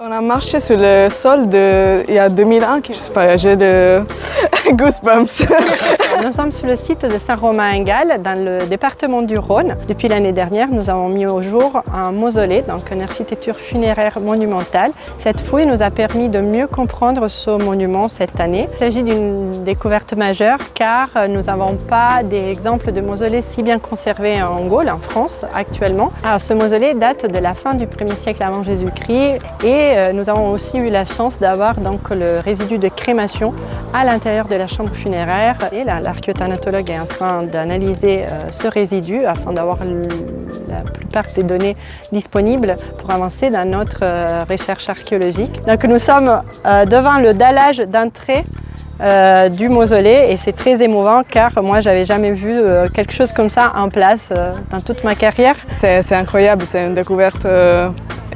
On a marché sur le sol il y a 2001, je sais pas, j'ai de goosebumps. Nous sommes sur le site de Saint-Romain-en-Galles, dans le département du Rhône. Depuis l'année dernière, nous avons mis au jour un mausolée, donc une architecture funéraire monumentale. Cette fouille nous a permis de mieux comprendre ce monument cette année. Il s'agit d'une découverte majeure car nous n'avons pas d'exemples de mausolées si bien conservés en Gaule, en France, actuellement. Alors, ce mausolée date de la fin du 1er siècle avant Jésus-Christ et nous avons aussi eu la chance d'avoir donc le résidu de crémation à l'intérieur de la chambre funéraire. Et l'archéothanatologue est en train d'analyser ce résidu afin d'avoir la plupart des données disponibles pour avancer dans notre recherche archéologique. Donc nous sommes devant le dallage d'entrée du mausolée et c'est très émouvant car moi j'avais jamais vu quelque chose comme ça en place dans toute ma carrière. C'est incroyable, c'est une découverte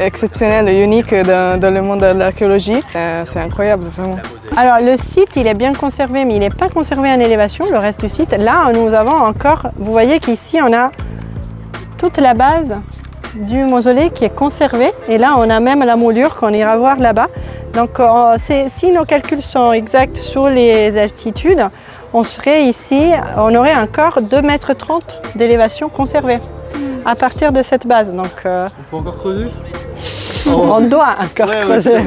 exceptionnelle et unique dans le monde de l'archéologie. C'est incroyable vraiment. Alors le site il est bien conservé mais il n'est pas conservé en élévation, le reste du site. Là nous avons encore, vous voyez qu'ici on a toute la base du mausolée qui est conservée et là on a même la moulure qu'on ira voir là-bas. Donc si nos calculs sont exacts sur les altitudes, on serait ici, on aurait encore 2,30 mètres d'élévation conservée à partir de cette base. Donc, on peut encore creuser? on doit encore creuser.